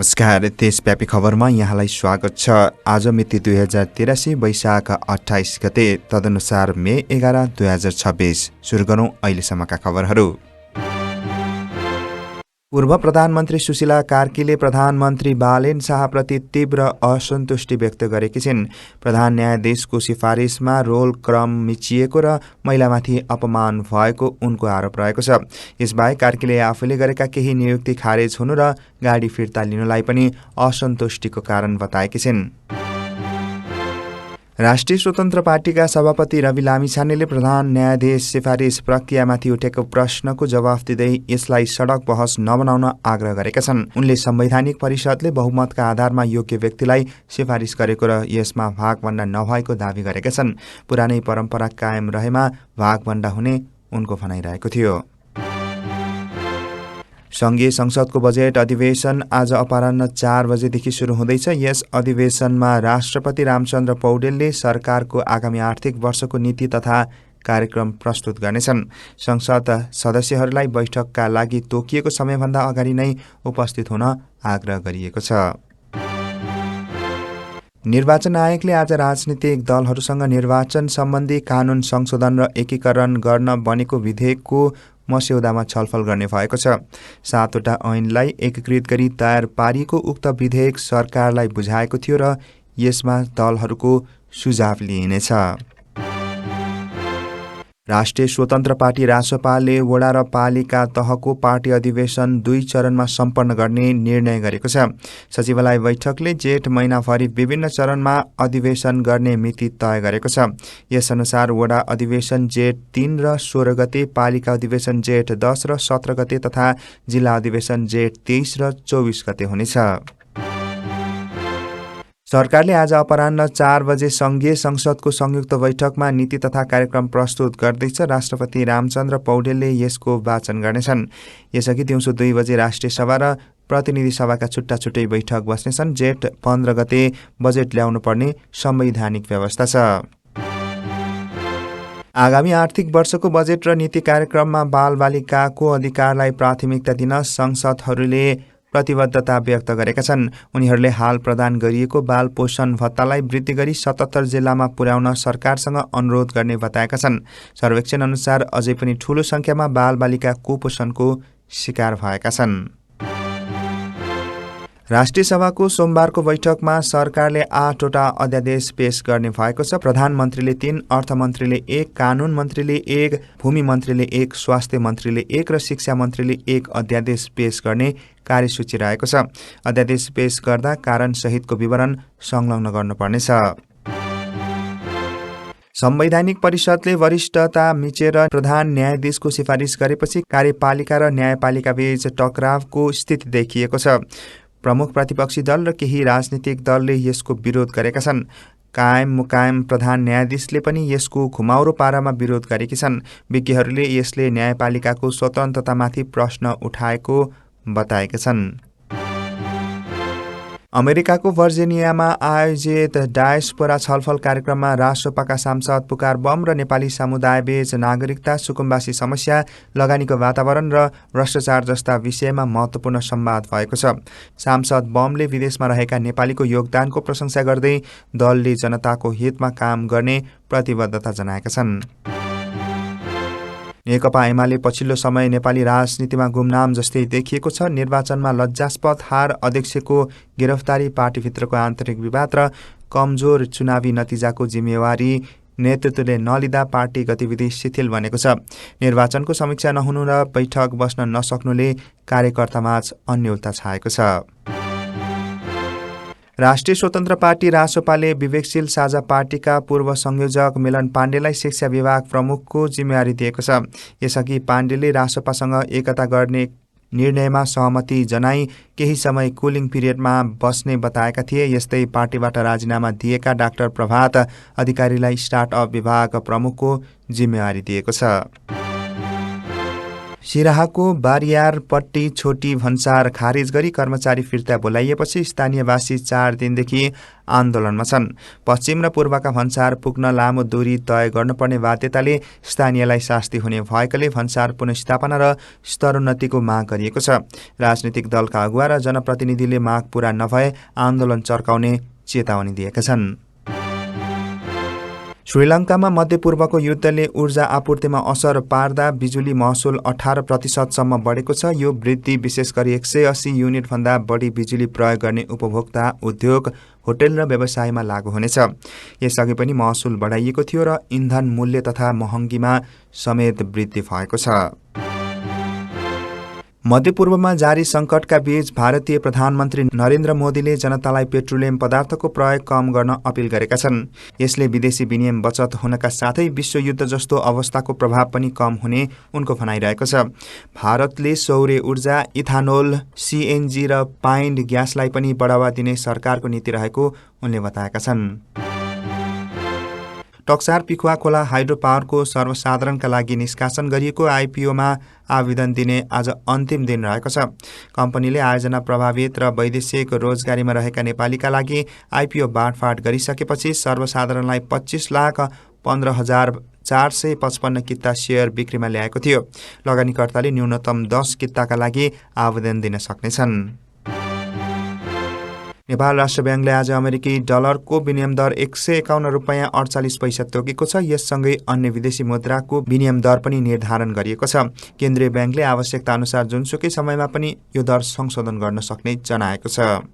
नमस्कार, देशव्यापी खबरमा यहाँलाई स्वागत छ। आज मिति 2083 वैशाख 28 गते, तदनुसार मे 11, 2026। सुरु गरौँ अहिलेसम्मका खबरहरू। पूर्व प्रधानमन्त्री सुशीला कार्कीले प्रधानमन्त्री बालेन शाहप्रति तीव्र असन्तुष्टि व्यक्त गरेकी छिन्। प्रधान न्यायाधीशको सिफारिसमा रोल क्रम मिचिएको र महिलामाथि अपमान भएको उनको आरोप रहेको छ। यसबाहेक कार्कीले आफूले गरेका केही नियुक्ति खारेज हुनु र गाडी फिर्ता लिनुलाई पनि असन्तुष्टिको कारण बताएकी छिन्। राष्ट्रिय स्वतन्त्र पार्टीका सभापति रवि लामिछानेले प्रधान न्यायाधीश सिफारिस प्रक्रियामाथि उठेको प्रश्नको जवाफ दिँदै यसलाई सडक बहस नबनाउन आग्रह गरेका छन्। उनले संवैधानिक परिषदले बहुमतका आधारमा योग्य व्यक्तिलाई सिफारिस गरेको र यसमा भागभण्डा नभएको दावी गरेका छन्। पुरानै परम्परा कायम रहेमा भागभण्डा हुने उनको भनाइरहेको थियो। संघीय संसदको बजेट अधिवेशन आज अपराह्न 4 बजेदेखि सुरु हुँदैछ। यस अधिवेशनमा राष्ट्रपति रामचन्द्र पौडेलले सरकारको आगामी आर्थिक वर्षको नीति तथा कार्यक्रम प्रस्तुत गर्नेछन्। संसद सदस्यहरूलाई बैठकका लागि तोकिएको समयभन्दा अगाडि नै उपस्थित हुन आग्रह गरिएको छ। निर्वाचन आयोगले आज राजनीतिक दलहरूसँग निर्वाचन सम्बन्धी कानून संशोधन र एकीकरण गर्न बनेको विधेयकको मस्यौदामा छलफल गर्ने भएको छ। 7वटा ऐनलाई एकीकृत गरी तयार पारिएको उक्त विधेयक सरकारलाई बुझाएको थियो र यसमा दलहरूको सुझाव लिइनेछ। राष्ट्रिय स्वतन्त्र पार्टी रासपाले वडा र पालिका तहको पार्टी अधिवेशन 2 चरणमा सम्पन्न गर्ने निर्णय गरेको छ। सचिवालय बैठकले जेठ महिनाभरि विभिन्न चरणमा अधिवेशन गर्ने मिति तय गरेको छ। यसअनुसार वडा अधिवेशन जेठ 3 र 16 गते, पालिका अधिवेशन जेठ 10 र 17 गते तथा जिल्ला अधिवेशन जेठ 23 र 24 गते हुनेछ। सरकारले आज अपराह्न 4 बजे संघीय संसदको संयुक्त बैठकमा नीति तथा कार्यक्रम प्रस्तुत गर्दैछ। राष्ट्रपति रामचन्द्र पौडेलले यसको वाचन गर्नेछन्। यसअघि दिउँसो 2 बजे राष्ट्रिय सभा र प्रतिनिधि सभाका छुट्टा छुट्टै बैठक बस्नेछन्। जेठ 15 गते बजेट ल्याउनु पर्ने संवैधानिक व्यवस्था छ। आगामी आर्थिक वर्षको बजेट र नीति कार्यक्रममा बालबालिकाको अधिकारलाई प्राथमिकता दिन संसदहरूले प्रतिबद्धता व्यक्त गरेका छन्। उनीहरूले हाल प्रदान गरिएको बाल पोषण भत्तालाई वृद्धि गरी 77 जिल्लामा पुर्याउन सरकारसँग अनुरोध गर्ने बताएका छन्। सर्वेक्षण अनुसार अझै पनि ठूलो संख्यामा बालबालिका कुपोषणको शिकार भएका छन्। राष्ट्रिय सभाको सोमबारको बैठकमा सरकारले 8वटा अध्यादेश पेश गर्ने भएको छ। प्रधानमन्त्रीले 3, अर्थमन्त्रीले 1, कानून मन्त्रीले 1, भूमि मन्त्रीले 1, स्वास्थ्य मन्त्रीले 1 र शिक्षा मन्त्रीले 1 अध्यादेश पेश गर्ने कार्यसूची रहेको छ। अध्यादेश पेश गर्दा कारण सहितको विवरण संलग्न गर्नुपर्नेछ। संवैधानिक परिषदले वरिष्ठता मिचेर प्रधान न्यायाधीशको सिफारिस गरेपछि कार्यपालिका र न्यायपालिका बीच टकरावको स्थिति देखिएको छ। प्रमुख प्रतिपक्षी दल र केही राजनीतिक दलले यसको विरोध गरेका छन्। कायम मुकायम प्रधान न्यायाधीशले पनि यसको घुमाउरो पारामा विरोध गरेकी छन्। विज्ञहरूले यसले न्यायपालिकाको स्वतन्त्रतामाथि प्रश्न उठाएको बताएका छन्। अमेरिकाको भर्जिनियामा आयोजित डायस्पोरा छलफल कार्यक्रममा राष्ट्रसभाका सांसद पुकार बम र नेपाली समुदायबीच नागरिकता, सुकुम्बासी समस्या, लगानीको वातावरण र भ्रष्टाचार जस्ता विषयमा महत्त्वपूर्ण संवाद भएको छ। सांसद बमले विदेशमा रहेका नेपालीको योगदानको प्रशंसा गर्दै दलले जनताको हितमा काम गर्ने प्रतिबद्धता जनाएका छन्। नेकपा एमाले पछिल्लो समय नेपाली राजनीतिमा गुमनाम जस्तै देखिएको छ। निर्वाचनमा लज्जास्पद हार, अध्यक्षको गिरफ्तारी, पार्टीभित्रको आन्तरिक विवाद र कमजोर चुनावी नतिजाको जिम्मेवारी नेतृत्वले नलिँदा पार्टी गतिविधि शिथिल बनेको छ। निर्वाचनको समीक्षा नहुनु र बैठक बस्न नसक्नुले कार्यकर्तामाझ अन्योलता छाएको छ। राष्ट्रिय स्वतन्त्र पार्टी रासपाले विवेकशील साझा पार्टीका पूर्व संयोजक मिलन पाण्डेलाई शिक्षा विभाग प्रमुखको जिम्मेवारी दिएको छ। यसअघि पाण्डेले रासपासँग एकता गर्ने निर्णयमा सहमति जनाई केही समय कुलिङ पिरियडमा बस्ने बताएका थिए। यस्तै पार्टीबाट राजीनामा दिएका डाक्टर प्रभात अधिकारीलाई स्टार्टअप विभाग प्रमुखको जिम्मेवारी दिएको छ। सिराहाको बारियारपट्टी छोटी भन्सार खारेज गरी कर्मचारी फिर्ता बोलाइएपछि स्थानीयवासी 4 दिनदेखि आन्दोलनमा छन्। पश्चिम र पूर्वका भन्सार पुग्न लामो दूरी तय गर्नुपर्ने बाध्यताले स्थानीयलाई शास्ति हुने भएकाले भन्सार पुनर्स्थापना र स्तरोन्नतिको माग गरिएको छ। राजनीतिक दलका अगुवा र जनप्रतिनिधिले माग पूरा नभए आन्दोलन चर्काउने चेतावनी दिएका छन्। श्रीलङ्कामा मध्यपूर्वको युद्धले ऊर्जा आपूर्तिमा असर पार्दा बिजुली महसुल 18% बढेको छ। यो वृद्धि विशेष गरी 180 युनिटभन्दा बढी बिजुली प्रयोग गर्ने उपभोक्ता, उद्योग, होटल र व्यवसायमा लागू हुनेछ। यसअघि पनि महसुल बढाइएको थियो र इन्धन मूल्य तथा महँगीमा समेत वृद्धि भएको छ। मध्यपूर्वमा जारी सङ्कटका बीच भारतीय प्रधानमन्त्री नरेन्द्र मोदीले जनतालाई पेट्रोलियम पदार्थको प्रयोग कम गर्न अपिल गरेका छन्। यसले विदेशी विनिमय बचत हुनका साथै विश्वयुद्ध जस्तो अवस्थाको प्रभाव पनि कम हुने उनको भनाइरहेको छ। भारतले सौर्य ऊर्जा, इथानोल, सीएनजी र पाइन्ड ग्यासलाई पनि बढावा दिने सरकारको नीति रहेको उनले बताएका छन्। टक्सार पिखुवा खोला हाइड्रो पावरको सर्वसाधारणका लागि निष्कासन गरिएको आइपिओमा आवेदन दिने आज अन्तिम दिन रहेको छ। कम्पनीले आयोजना प्रभावित र वैदेशिक रोजगारीमा रहेका नेपालीका लागि आइपिओ बाँडफाँड गरिसकेपछि सर्वसाधारणलाई 25,15,455 किता सेयर बिक्रीमा ल्याएको थियो। लगानीकर्ताले न्यूनतम 10 किताका लागि आवेदन दिन सक्नेछन्। नेपाल राष्ट्र ब्याङ्कले आज अमेरिकी डलरको विनिमय दर 151 रुपैयाँ 48 पैसा तोकेको छ। यससँगै अन्य विदेशी मुद्राको विनिमय दर पनि निर्धारण गरिएको छ। केन्द्रीय ब्याङ्कले आवश्यकता अनुसार जुनसुकै समयमा पनि यो दर संशोधन गर्न सक्ने जनाएको छ।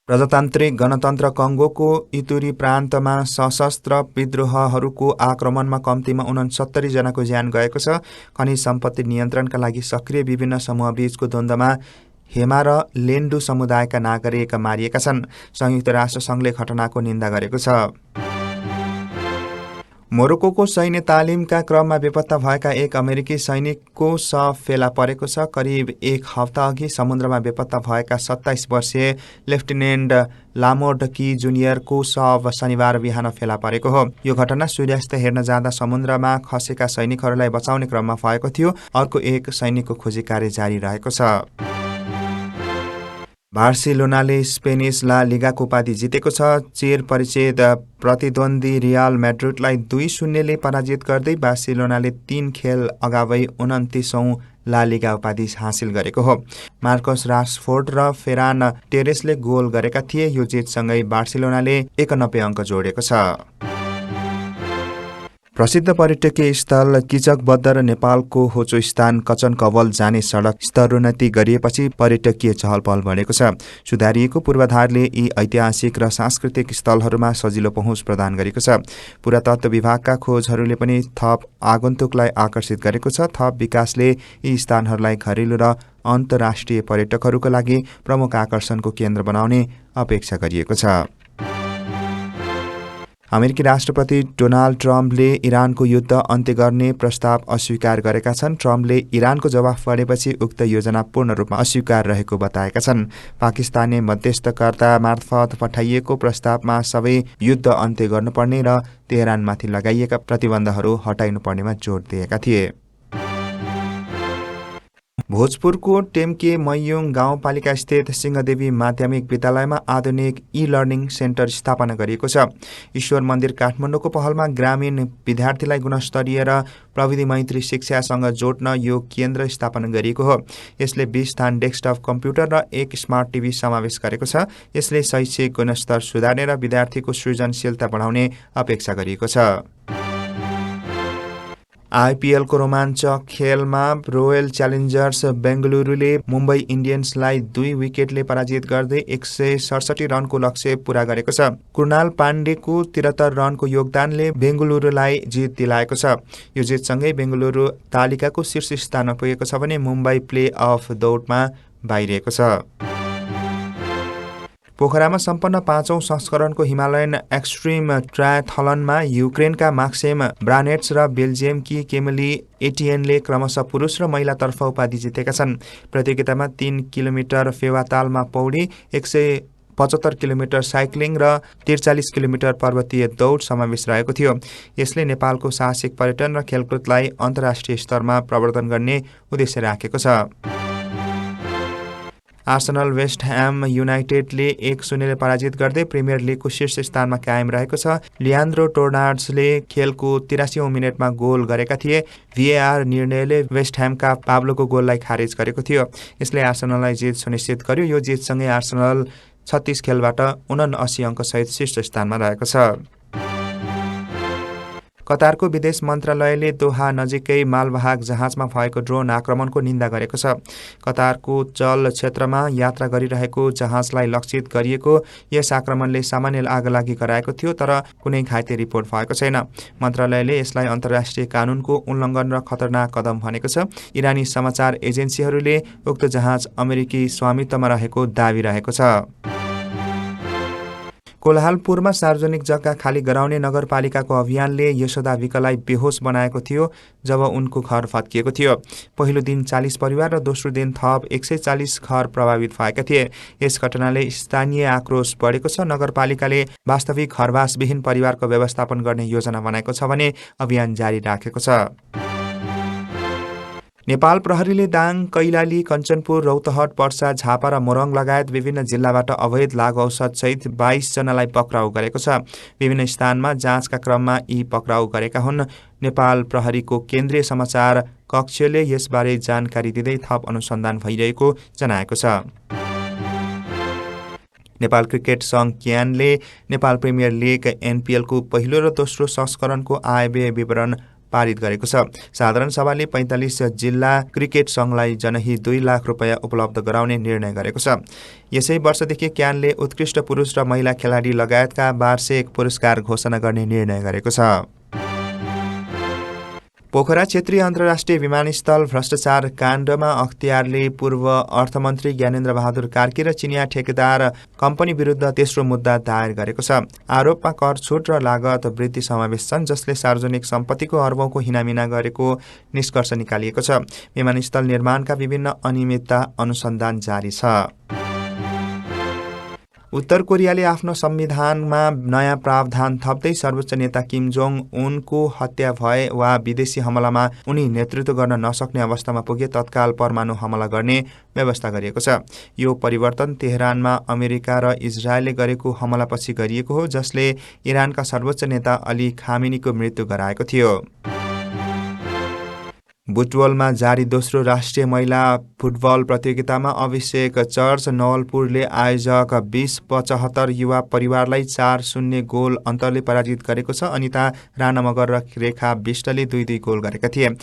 प्रजातान्त्रिक गणतन्त्र कङ्गोको इतुरी प्रान्तमा सशस्त्र विद्रोहहरूको आक्रमणमा कम्तीमा 69 जनाको ज्यान गएको छ। खनिज सम्पत्ति नियन्त्रणका लागि सक्रिय विभिन्न समूहबीचको द्वन्द्वमा हेमा र लेन्डु समुदायका नागरिक मारिएका छन्। संयुक्त राष्ट्रसङ्घले घटनाको निन्दा गरेको छ। मोरोक्कोको सैन्य तालिमका क्रममा बेपत्ता भएका एक अमेरिकी सैनिकको शव फेला परेको छ। करिब एक हप्ता अघि समुद्रमा बेपत्ता भएका 27 वर्षीय लेफ्टिनेन्ट लामोडकी जुनियरको शव शनिबार बिहान फेला परेको हो। यो घटना सूर्यास्त हेर्न जाँदा समुद्रमा खसेका सैनिकहरूलाई बचाउने क्रममा भएको थियो। अर्को एक सैनिकको खोजी कार्य जारी रहेको छ। बार्सिलोनाले स्पेनिस ला लिगाको उपाधि जितेको छ। चिर परिचित प्रतिद्वन्दी रियल म्याड्रिडलाई 2-0ले पराजित गर्दै बार्सिलोनाले 3 खेल अगावै 29औं ला लिगा उपाधि हासिल गरेको हो। मार्कस राशफोर्ड र फेरान टेरेसले गोल गरेका थिए। यो जितसँगै बार्सिलोनाले 91 अङ्क जोडेको छ। प्रसिद्ध पर्यटकीय स्थल किचकबद्ध र नेपालको होचो स्थान कचन कवल जाने सडक स्तरोन्नति गरिएपछि पर्यटकीय चहलपहल बढेको छ। सुधारिएको पूर्वाधारले यी ऐतिहासिक र सांस्कृतिक स्थलहरूमा सजिलो पहुँच प्रदान गरेको छ। पुरातत्व विभागका खोजहरूले पनि थप आगन्तुकलाई आकर्षित गरेको छ। थप विकासले यी स्थानहरूलाई घरेलु र अन्तर्राष्ट्रिय पर्यटकहरूका लागि प्रमुख आकर्षणको केन्द्र बनाउने अपेक्षा गरिएको छ। अमेरिकी राष्ट्रपति डोनाल्ड ट्रम्पले इरानको युद्ध अन्त्य गर्ने प्रस्ताव अस्वीकार गरेका छन्। ट्रम्पले इरानको जवाफ परेपछि उक्त योजना पूर्ण रूपमा अस्वीकार रहेको बताएका छन्। पाकिस्तानले मध्यस्थकर्ता मार्फत पठाइएको प्रस्तावमा सबै युद्ध अन्त्य गर्नुपर्ने र तेहरानमाथि लगाइएका प्रतिबन्धहरू हटाइनुपर्नेमा जोड दिएका थिए। भोजपुरको टेम्के मैयोङ गाउँपालिका स्थित सिंहदेवी माध्यमिक विद्यालयमा आधुनिक ई-लर्निङ सेन्टर स्थापना गरिएको छ। ईश्वर मन्दिर काठमाडौँको पहलमा ग्रामीण विद्यार्थीलाई गुणस्तरीय र प्रविधि मैत्री शिक्षासँग जोड्न यो केन्द्र स्थापना गरिएको हो। यसले 20 स्थान डेस्कटप कम्प्युटर र एक स्मार्ट टिभी समावेश गरेको छ। यसले शैक्षिक गुणस्तर सुधार्ने र विद्यार्थीको सृजनशीलता बढाउने अपेक्षा गरिएको छ। आइपिएलको रोमाञ्चक खेलमा रोयल च्यालेन्जर्स बेङ्गलुरुले मुम्बई इन्डियन्सलाई 2 विकेटले पराजित गर्दै 167 रनको लक्ष्य पूरा गरेको छ। कृणाल पाण्डेको 73 रनको योगदानले बेङ्गलुरुलाई जित दिलाएको छ। यो जितसँगै बेङ्गलुरु तालिकाको शीर्ष स्थानमा पुगेको छ भने मुम्बई प्ले अफ दौडमा बाहिरिएको छ। पोखरामा सम्पन्न 5औं संस्करणको हिमालयन एक्सट्रिम ट्रायथलनमा युक्रेनका माक्सिम ब्रानेट्स र बेल्जियमकी केमिली एटिएनले क्रमशः पुरुष र महिलातर्फ उपाधि जितेका छन्। प्रतियोगितामा 3 किलोमिटर फेवातालमा पौडी, 100 75 किलोमिटर साइक्लिङ र 43 किलोमिटर पर्वतीय दौड समावेश रहेको थियो। यसले नेपालको साहसिक पर्यटन र खेलकुदलाई अन्तर्राष्ट्रिय स्तरमा प्रवर्धन गर्ने उद्देश्य राखेको छ। आर्सेनल वेस्ट ह्याम युनाइटेडले 1-0 पराजित गर्दै प्रिमियर लिगको शीर्ष स्थानमा कायम रहेको छ। लियान्द्रो टोर्नार्ड्सले खेलको 83औं मिनेटमा गोल गरेका थिए। VAR निर्णयले वेस्ट ह्यामका पाब्लोको गोललाई खारेज गरेको थियो। यसले आर्सेनललाई जित सुनिश्चित गर्यो। यो जितसँगै आर्सेनल 36 खेलबाट 79 अङ्कसहित शीर्ष स्थानमा रहेको छ। कतारको विदेश मन्त्रालयले दोहा नजिकै मालवाहक जहाजमा भएको ड्रोन आक्रमणको निन्दा गरेको छ। कतारको जल क्षेत्रमा यात्रा गरिरहेको जहाजलाई लक्षित गरिएको यस आक्रमणले सामान्य आगलागी गराएको थियो, तर कुनै घाइते रिपोर्ट भएको छैन। मन्त्रालयले यसलाई अन्तर्राष्ट्रिय कानुनको उल्लङ्घन र खतरनाक कदम भनेको छ। इरानी समाचार एजेन्सीहरूले उक्त जहाज अमेरिकी स्वामित्वमा रहेको दाबी रहेको छ। कोलाहालपुरमा सार्वजनिक जग्गा खाली गराउने नगरपालिकाको अभियानले यशोदा विकलाई बेहोस बनाएको थियो जब उनको घर भत्किएको थियो। पहिलो दिन 40 परिवार र दोस्रो दिन थप 140 घर प्रभावित भएका थिए। यस घटनाले स्थानीय आक्रोश बढेको छ। नगरपालिकाले वास्तविक घरवासविहीन परिवारको व्यवस्थापन गर्ने योजना बनाएको छ भने अभियान जारी राखेको छ। नेपाल प्रहरीले दाङ, कैलाली, कञ्चनपुर, रौतहट, पर्सा, झापा र मोरङ लगायत विभिन्न जिल्लाबाट अवैध लागु औषधसहित 22 जनालाई पक्राउ गरेको छ। विभिन्न स्थानमा जाँचका क्रममा यी पक्राउ गरेका हुन्। नेपाल प्रहरीको केन्द्रीय समाचार कक्षले यसबारे जानकारी दिँदै थप अनुसन्धान भइरहेको जनाएको छ। नेपाल क्रिकेट सङ्घ क्यानले नेपाल प्रिमियर लिग NPLको पहिलो र दोस्रो संस्करणको आयव्यय विवरण पारित गरेको छ। साधारण सभाले 45 जिल्ला क्रिकेट सङ्घलाई जनही 2 लाख रुपियाँ उपलब्ध गराउने निर्णय गरेको छ। यसै वर्षदेखि क्यानले उत्कृष्ट पुरुष र महिला खेलाडी लगायतका वार्षिक पुरस्कार घोषणा गर्ने निर्णय गरेको छ। पोखरा क्षेत्रीय अन्तर्राष्ट्रिय विमानस्थल भ्रष्टाचार काण्डमा अख्तियारले पूर्व अर्थमन्त्री ज्ञानेन्द्र बहादुर कार्की र चिनिया ठेकेदार कम्पनी विरुद्ध तेस्रो मुद्दा दायर गरेको छ। आरोपमा कर छुट र लागत वृद्धि समावेश छन्, जसले सार्वजनिक सम्पत्तिको अर्बौंको हिनामिना गरेको निष्कर्ष निकालिएको छ। विमानस्थल निर्माणका विभिन्न अनियमितता अनुसन्धान जारी छ। उत्तर कोरियाले आफ्नो संविधानमा नयाँ प्रावधान थप्दै सर्वोच्च नेता किम जोङ उनको हत्या भए वा विदेशी हमलामा उनी नेतृत्व गर्न नसक्ने अवस्थामा पुगे तत्काल परमाणु हमला गर्ने व्यवस्था गरिएको छ। यो परिवर्तन तेहरानमा अमेरिका र इजरायलले गरेको हमलापछि गरिएको हो, जसले इरानका सर्वोच्च नेता अली खामेनीको मृत्यु गराएको थियो। बुटवलमा जारी दोस्रो राष्ट्रिय महिला फुटबल प्रतियोगितामा अभिषेक चर्च नवलपुरले आयोजक 2075 युवा परिवारलाई 4-0 गोल अन्तरले पराजित गरेको छ। अनिता राणा मगर र रेखा विष्टले 2-2 गोल गरेका थिए।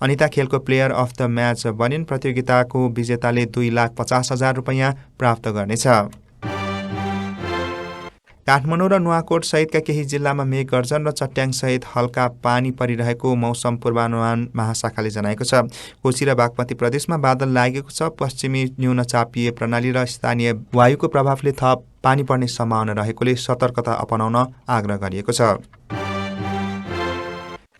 अनिता खेलको प्लेयर अफ द म्याच बनिन्। प्रतियोगिताको विजेताले 2,50,000 रुपियाँ प्राप्त गर्नेछ। काठमाडौँ र नुवाकोट सहितका केही जिल्लामा मेघ गर्जन र चट्याङसहित हल्का पानी परिरहेको मौसम पूर्वानुमान महाशाखाले जनाएको छ। कोशी र बागमती प्रदेशमा बादल लागेको छ। पश्चिमी न्यूनचापीय प्रणाली र स्थानीय वायुको प्रभावले थप पानी पर्ने सम्भावना रहेकोले सतर्कता अपनाउन आग्रह गरिएको छ।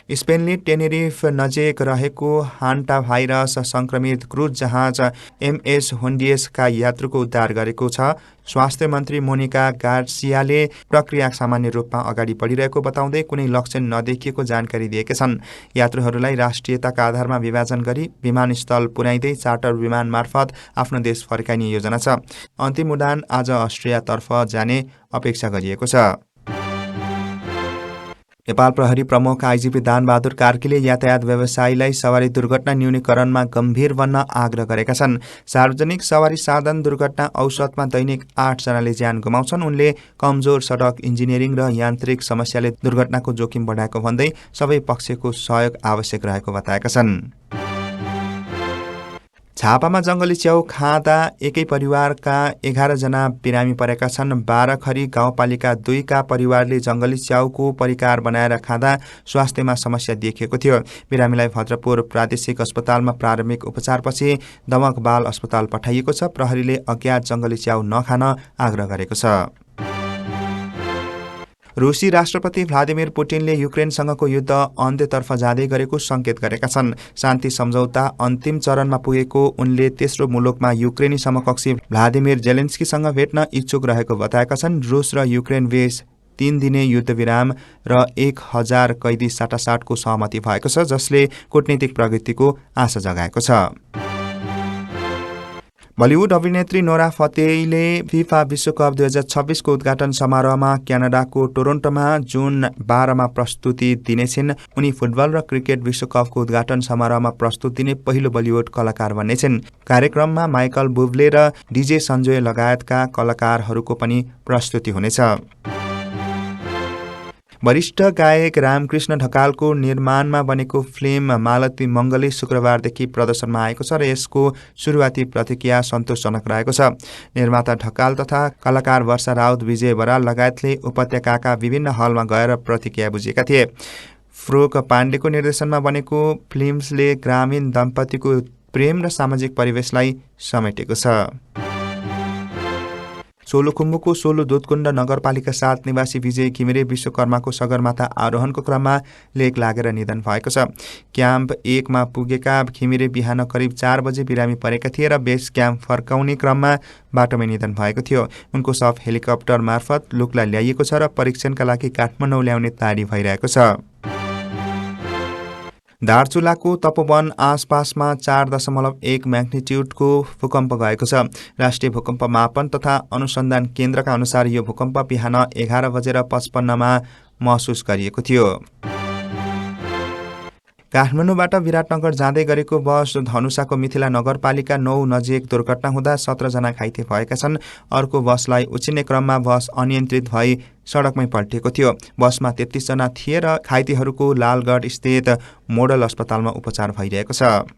स्पेनले टेनेरिफ नजिक रहेको हान्टा भाइरस संक्रमित क्रुज जहाज MS होन्डियसका यात्रुको उद्धार गरेको छ। स्वास्थ्य मन्त्री मोनिका गार्सियाले प्रक्रिया सामान्य रूपमा अगाडि बढिरहेको बताउँदै कुनै लक्षण नदेखिएको जानकारी दिएका छन्। यात्रुहरूलाई राष्ट्रियताका आधारमा विभाजन गरी विमानस्थल पुर्याइँदै चार्टर विमान मार्फत आफ्नो देश फर्काइने योजना छ। अन्तिम उडान आज अस्ट्रियातर्फ जाने अपेक्षा गरिएको छ। नेपाल प्रहरी प्रमुख आइजिपी दानबहादुर कार्कीले यातायात व्यवसायीलाई सवारी दुर्घटना न्यूनीकरणमा गम्भीर बन्न आग्रह गरेका छन्। सार्वजनिक सवारी साधन दुर्घटना औसतमा दैनिक 8 जनाले ज्यान गुमाउँछन्। उनले कमजोर सडक इन्जिनियरिङ र यान्त्रिक समस्याले दुर्घटनाको जोखिम बढाएको भन्दै सबै पक्षको सहयोग आवश्यक रहेको बताएका छन्। झापामा जङ्गली च्याउ खाँदा एकै परिवारका 11 जना बिरामी परेका छन्। 12 खरी गाउँपालिका 2 का परिवारले जङ्गली च्याउको परिकार बनाएर खाँदा स्वास्थ्यमा समस्या देखिएको थियो। बिरामीलाई भद्रपुर प्रादेशिक अस्पतालमा प्रारम्भिक उपचारपछि दमक बाल अस्पताल पठाइएको छ। प्रहरीले अज्ञात जङ्गली च्याउ नखान आग्रह गरेको छ। रुसी राष्ट्रपति भ्लादिमिर पुटिनले युक्रेनसँगको युद्ध अन्त्यतर्फ जाँदै गरेको सङ्केत गरेका छन्। शान्ति सम्झौता अन्तिम चरणमा पुगेको उनले तेस्रो मुलुकमा युक्रेनी समकक्षी भ्लादिमिर जेलेन्स्कीसँग भेट्न इच्छुक रहेको बताएका छन्। रुस र युक्रेन बीच 3 दिने युद्धविराम र 1000 कैदी साटासाटको सहमति भएको छ, जसले कूटनीतिक प्रगतिको आशा जगाएको छ। बलिउड अभिनेत्री नोरा फतेहीले फिफा विश्वकप 2026 को उद्घाटन समारोहमा क्यानाडाको टोरोन्टोमा जुन 12 मा प्रस्तुति दिनेछिन्। उनी फुटबल र क्रिकेट विश्वकपको उद्घाटन समारोहमा प्रस्तुति दिने पहिलो बलिउड कलाकार बन्नेछिन्। कार्यक्रममा माइकल बुब्ले र डीजे सञ्जय लगायतका कलाकारहरूको पनि प्रस्तुति हुनेछ। वरिष्ठ गायक रामकृष्ण ढकालको निर्माणमा बनेको फिल्म मालती मङ्गले शुक्रबारदेखि प्रदर्शनमा आएको छ र यसको सुरुवाती प्रतिक्रिया सन्तोषजनक रहेको छ। निर्माता ढकाल तथा कलाकार वर्षा राउत, विजय बराल लगायतले उपत्यकाका विभिन्न हलमा गएर प्रतिक्रिया बुझेका थिए। फ्रोक पाण्डेको निर्देशनमा बनेको फिल्मले ग्रामीण दम्पतिको प्रेम र सामाजिक परिवेशलाई समेटेको छ। सोलुखुम्बुको सोलु दुधकुण्ड नगरपालिका 7 निवासी विजय घिमिरे विश्वकर्माको सगरमाथा आरोहणको क्रममा लेक लागेर निधन भएको छ। क्याम्प 1 मा पुगेका घिमिरे बिहान करिब 4 बजे बिरामी परेका थिए र बेस क्याम्प फर्काउने क्रममा बाटोमै निधन भएको थियो। उनको शव हेलिकप्टर मार्फत लुक्ला ल्याइएको छ र परीक्षणका लागि काठमाडौँ ल्याउने तयारी भइरहेको छ। दार्चुलाको तपोवन आसपासमा 4.1 म्याग्निट्युडको भूकम्प गएको छ। राष्ट्रिय भूकम्प मापन तथा अनुसन्धान केन्द्रका अनुसार यो भूकम्प बिहान 11:55 मा महसुस गरिएको थियो। काठमाडौँबाट विराटनगर जाँदै गरेको बस धनुषाको मिथिला नगरपालिका 9 नजिक दुर्घटना हुँदा 17 जना घाइते भएका छन्। अर्को बसलाई उछिन्ने क्रममा बस अनियन्त्रित भई सडकमै पल्टिएको थियो। बसमा 33 जना थिए र घाइतेहरूको लालगढ स्थित मोडल अस्पतालमा उपचार भइरहेको छ।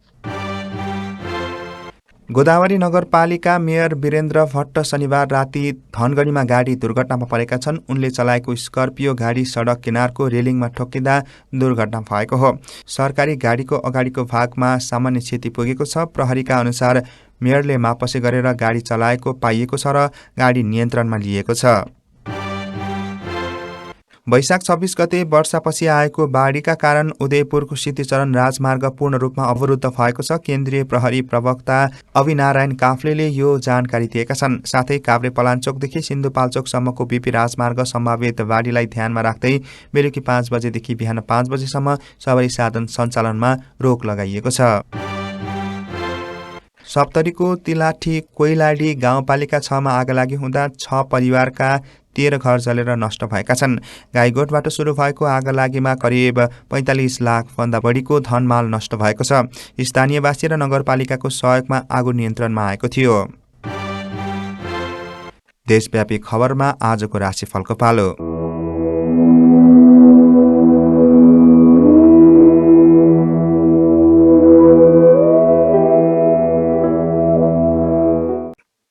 गोदावरी नगरपालिका मेयर वीरेन्द्र भट्ट शनिबार राति धनगढीमा गाडी दुर्घटनामा परेका छन्। उनले चलाएको स्कर्पियो गाडी सडक किनारको रेलिङमा ठोक्किँदा दुर्घटना भएको हो। सरकारी गाडीको अगाडिको भागमा सामान्य क्षति पुगेको छ। प्रहरीका अनुसार मेयरले मापसे गरेर गाडी चलाएको पाइएको छ र गाडी नियन्त्रणमा लिएको छ। वैशाख 26 गते वर्षापछि आएको बाढीका कारण उदयपुरको सिद्धिचरण राजमार्ग पूर्ण रूपमा अवरुद्ध भएको छ। केन्द्रीय प्रहरी प्रवक्ता अभिनारायण काफ्लेले यो जानकारी दिएका छन्। साथै काभ्रे पलाञ्चोकदेखि सिन्धुपाल्चोकसम्मको बीपी राजमार्ग सम्भावित बाढीलाई ध्यानमा राख्दै बेलुकी 5 बजेदेखि बिहान 5 बजेसम्म सवारी साधन सञ्चालनमा रोक लगाइएको छ। सप्तरीको तिलाठी कोइलाडी गाउँपालिका 6 मा आगलागी हुँदा 6 परिवारका 13 घर जलेर नष्ट भएका छन्। गाईगोठबाट सुरु भएको आगलागीमा करिब 45 लाख भन्दा बढीको धनमाल नष्ट भएको छ। स्थानीयवासी र नगरपालिकाको सहयोगमा आगो नियन्त्रणमा आएको थियो। देशव्यापी खबरमा आजको राशिफलको पालो।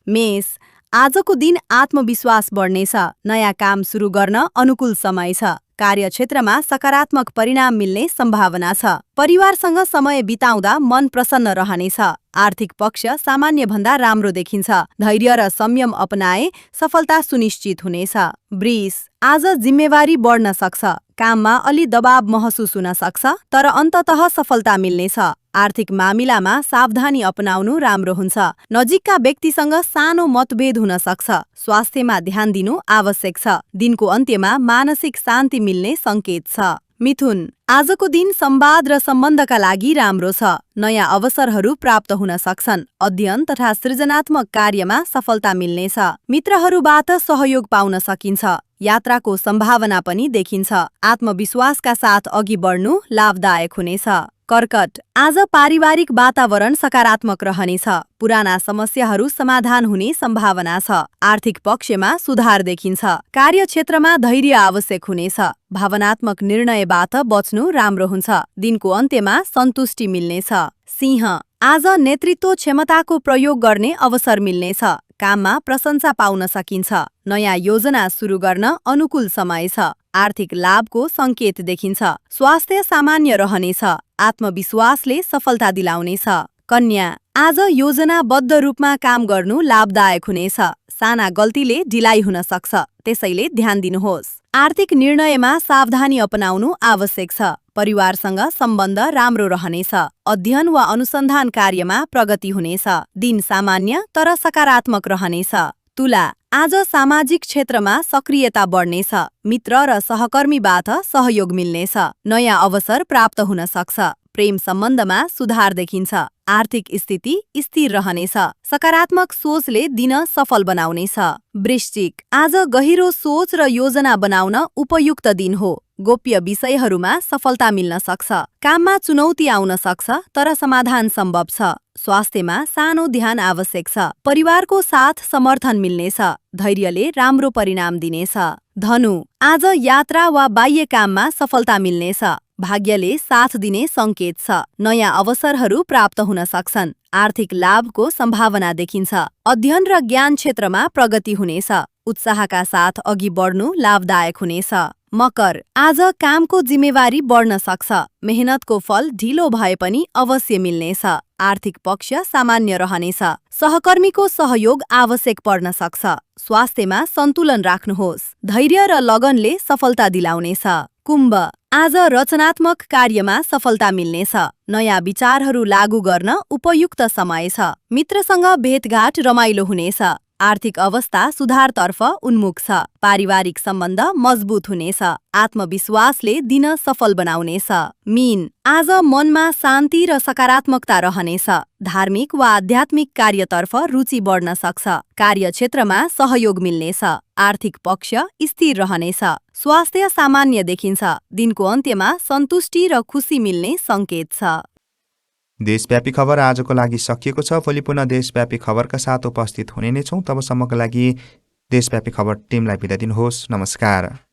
मेष, आजको दिन आत्मविश्वास बढ्नेछ। नयाँ काम सुरु गर्न अनुकूल समय छ। कार्यक्षेत्रमा सकारात्मक परिणाम मिल्ने सम्भावना छ। परिवारसँग समय बिताउँदा मन प्रसन्न रहनेछ। आर्थिक पक्ष सामान्य भन्दा राम्रो देखिन्छ। धैर्य र संयम अपनाए सफलता सुनिश्चित हुनेछ। वृष, आज जिम्मेवारी बढ्न सक्छ। काममा अलि दबाव महसुस हुन सक्छ, तर अन्ततः सफलता मिल्नेछ। आर्थिक मामिलामा सावधानी अपनाउनु राम्रो हुन्छ। नजिकका व्यक्तिसँग सानो मतभेद हुन सक्छ। स्वास्थ्यमा ध्यान दिनु आवश्यक छ। दिनको अन्त्यमा मानसिक शान्ति मिल्ने संकेत छ। मिथुन, आजको दिन संवाद र सम्बन्धका लागि राम्रो छ। नयाँ अवसरहरू प्राप्त हुन सक्छन्। अध्ययन तथा सृजनात्मक कार्यमा सफलता मिल्नेछ। मित्रहरूबाट सहयोग पाउन सकिन्छ। यात्राको सम्भावना पनि देखिन्छ। आत्मविश्वासका साथ अघि बढ्नु लाभदायक हुनेछ। कर्कट, आज पारिवारिक वातावरण सकारात्मक रहनेछ। पुराना समस्याहरू समाधान हुने सम्भावना छ। आर्थिक पक्षमा सुधार देखिन्छ। कार्यक्षेत्रमा धैर्य आवश्यक हुनेछ। भावनात्मक निर्णयबाट बच्नु राम्रो हुन्छ। दिनको अन्त्यमा सन्तुष्टि मिल्नेछ। सिंह, आज नेतृत्व क्षमताको प्रयोग गर्ने अवसर मिल्नेछ। काममा प्रशंसा पाउन सकिन्छ। नयाँ योजना सुरु गर्न अनुकूल समय छ। आर्थिक लाभको संकेत देखिन्छ। स्वास्थ्य सामान्य रहनेछ। आत्मविश्वासले सफलता दिलाउनेछ। कन्या, आज योजनाबद्ध रूपमा काम गर्नु लाभदायक हुनेछ। साना गल्तीले ढिलाइ हुन सक्छ, त्यसैले ध्यान दिनुहोस्। आर्थिक निर्णयमा सावधानी अपनाउनु आवश्यक छ। परिवारसँग सम्बन्ध राम्रो रहनेछ। अध्ययन वा अनुसन्धान कार्यमा प्रगति हुनेछ। दिन सामान्य तर सकारात्मक रहनेछ। तुला, आज सामाजिक क्षेत्रमा सक्रियता बढ्नेछ। मित्र र सहकर्मीबाट सहयोग मिल्नेछ। नयाँ अवसर प्राप्त हुन सक्छ। प्रेम सम्बन्धमा सुधार देखिन्छ। आर्थिक स्थिति स्थिर रहनेछ। सकारात्मक सोचले दिन सफल बनाउनेछ। वृश्चिक, आज गहिरो सोच र योजना बनाउन उपयुक्त दिन हो। गोप्य विषयहरूमा सफलता मिल्न सक्छ। काममा चुनौती आउन सक्छ तर समाधान सम्भव छ। स्वास्थ्यमा सानो ध्यान आवश्यक छ। परिवारको साथ समर्थन मिल्नेछ। धैर्यले राम्रो परिणाम दिनेछ। धनु, आज यात्रा वा बाह्य काममा सफलता मिल्नेछ। भाग्यले साथ दिने संकेत छ। नयाँ अवसरहरू प्राप्त हुन सक्छन्। आर्थिक लाभको सम्भावना देखिन्छ। अध्ययन र ज्ञान क्षेत्रमा प्रगति हुनेछ। उत्साहका साथ अघि बढ्नु लाभदायक हुनेछ। मकर, आज कामको जिम्मेवारी बढ्न सक्छ। मेहनतको फल ढिलो भए पनि अवश्य मिल्नेछ। आर्थिक पक्ष सामान्य रहनेछ। सहकर्मीको सहयोग आवश्यक पर्न सक्छ। स्वास्थ्यमा सन्तुलन राख्नुहोस्। धैर्य र लगनले सफलता दिलाउनेछ। कुम्भ, आज रचनात्मक कार्यमा सफलता मिल्नेछ। नयाँ विचारहरू लागू गर्न उपयुक्त समय छ। मित्रसँग भेटघाट रमाइलो हुनेछ। आर्थिक अवस्था सुधारतर्फ उन्मुख छ। पारिवारिक सम्बन्ध मजबुत हुनेछ। आत्मविश्वासले दिन सफल बनाउनेछ। मीन, आज मनमा शान्ति र सकारात्मकता रहनेछ। धार्मिक वा आध्यात्मिक कार्यतर्फ रुचि बढ्न सक्छ। कार्यक्षेत्रमा सहयोग मिल्नेछ। आर्थिक पक्ष स्थिर रहनेछ। स्वास्थ्य सामान्य देखिन्छ। दिनको अन्त्यमा सन्तुष्टि र खुसी मिल्ने संकेत छ। देशव्यापी खबर आजको लागि सकिएको छ। भोलि पुनः देशव्यापी खबरका साथ उपस्थित हुने नै छौँ। तबसम्मको लागि देशव्यापी खबर टिमलाई बिदा दिनुहोस्। नमस्कार।